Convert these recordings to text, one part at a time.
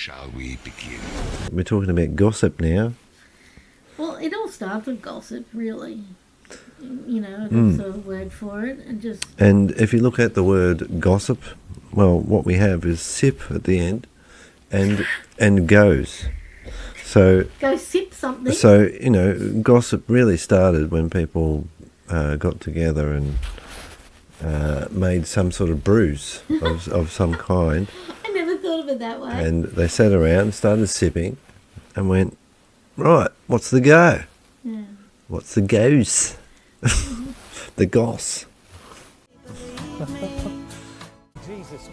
Shall we begin? We're talking about gossip now. Well, it all starts with gossip, really. You know, that's a word for it, And if you look at the word gossip, well, what we have is sip at the end, and goes. So go sip something. So gossip really started when people got together and made some sort of brews of some kind. I never thought of it that way. And they sat around, started sipping, and went, right, what's the go? Yeah. What's the goose? The goss. Jesus,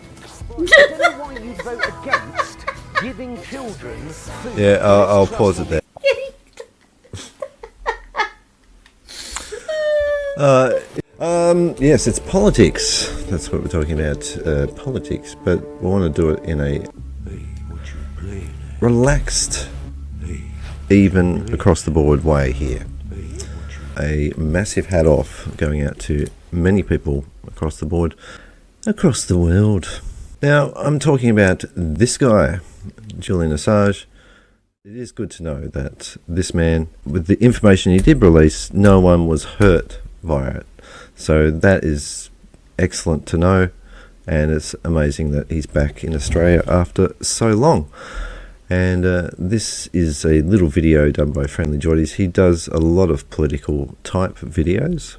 I don't know why you vote against giving children food. Yeah, I'll pause it there. Yes, it's politics. That's what we're talking about, politics. But we want to do it in a relaxed, even across the board way here. A massive hat off going out to many people across the board, across the world. Now, I'm talking about this guy, Julian Assange. It is good to know that this man, with the information he did release, no one was hurt via it. So that is excellent to know, and it's amazing that he's back in Australia after so long. And this is a little video done by Friendly Joddies. He does a lot of political type videos,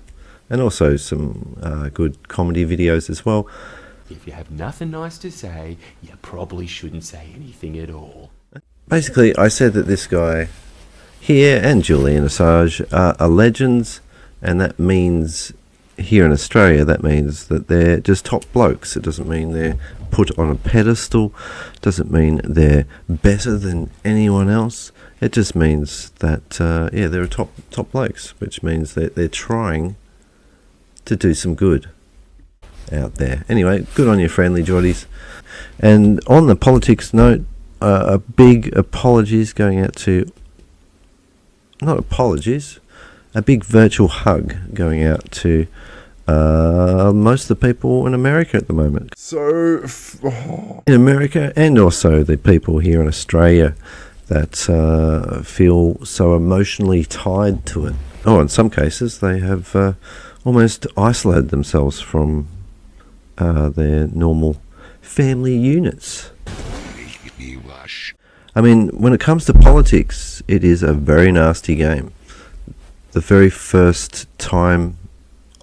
and also some good comedy videos as well. If you have nothing nice to say, you probably shouldn't say anything at all. Basically, I said that this guy here and Julian Assange are legends, and that means, here in Australia, that means that they're just top blokes. It doesn't mean they're put on a pedestal. It doesn't mean they're better than anyone else. It just means that, they're top blokes, which means that they're trying to do some good out there. Anyway, good on you, Friendly Joddies. And on the politics note, a big apologies going out to, not apologies, a big virtual hug going out to most of the people in America at the moment. In America, and also the people here in Australia that feel so emotionally tied to it. Oh, in some cases, they have almost isolated themselves from their normal family units. I mean, when it comes to politics, it is a very nasty game. The very first time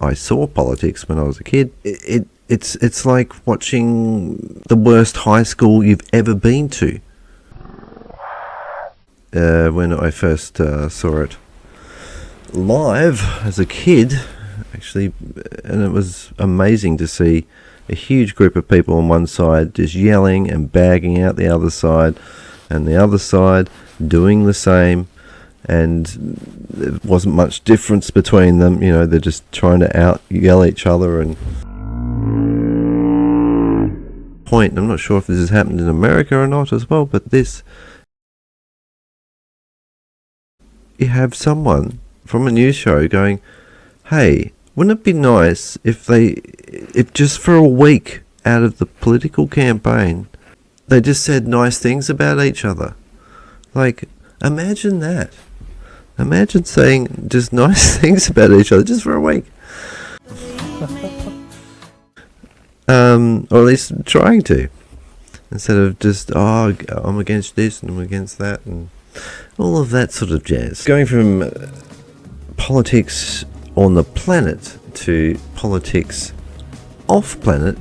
I saw politics when I was a kid, it's like watching the worst high school you've ever been to. When I first saw it live as a kid, actually, and it was amazing to see a huge group of people on one side just yelling and bagging out the other side, and the other side doing the same, and there wasn't much difference between them. You know, they're just trying to out-yell each other and point. I'm not sure if this has happened in America or not as well, but you have someone from a news show going, hey, wouldn't it be nice if just for a week out of the political campaign, they just said nice things about each other? Like, imagine that. Imagine saying just nice things about each other just for a week. Or at least trying to. Instead of just, I'm against this and I'm against that and all of that sort of jazz. Going from politics on the planet to politics off planet,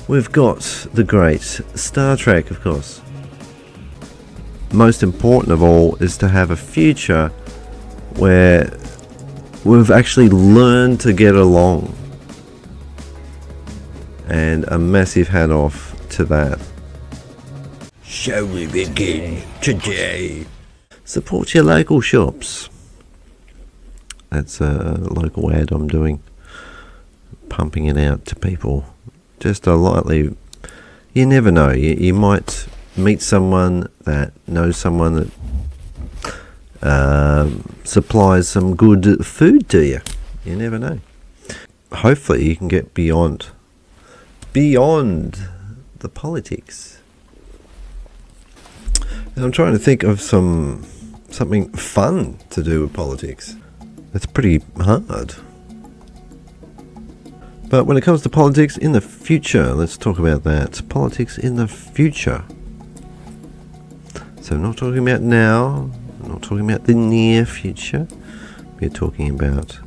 we've got the great Star Trek, of course. Most important of all is to have a future where we've actually learned to get along. And a massive hat off to that. Shall we begin today? Support your local shops. That's a local ad I'm doing. Pumping it out to people. Just a lightly. You never know. You might meet someone that knows someone that supplies some good food to you. You never know. Hopefully you can get beyond the politics And I'm trying to think of something fun to do with politics. It's pretty hard. But when it comes to politics in the future, let's talk about that. Politics in the future. So I'm not talking about now, I'm not talking about the near future. We're talking about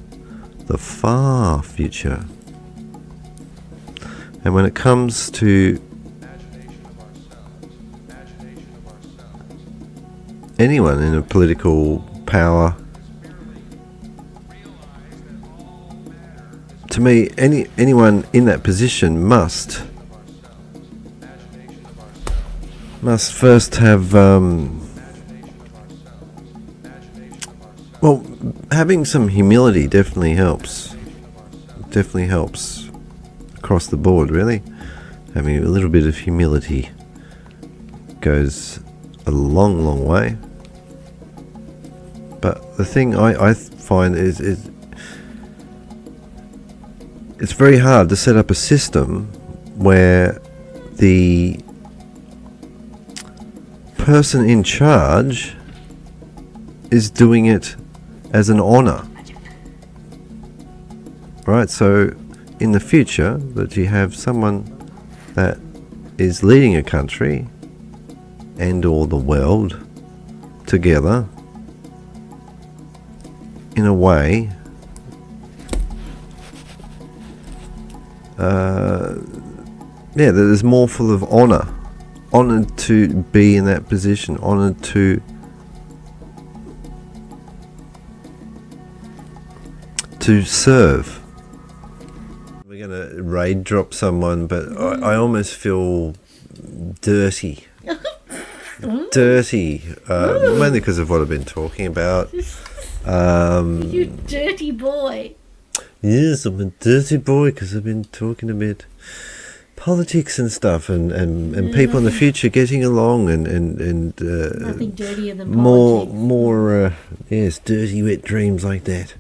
the far future. And when it comes to anyone in a political power, to me, anyone in that position must first have well, having some humility definitely helps across the board, really. Having a little bit of humility goes a long way. But the thing I find is it's very hard to set up a system where the person in charge is doing it as an honor. Right, so in the future that you have someone that is leading a country and or the world together in a way that is more full of honoured to be in that position, honoured to serve. We're going to raid drop someone, but I almost feel dirty. Mainly because of what I've been talking about. You dirty boy. Yes, I'm a dirty boy because I've been talking about politics and stuff, and people in the future getting along, and nothing dirtier than politics. more yes, dirty wet dreams like that.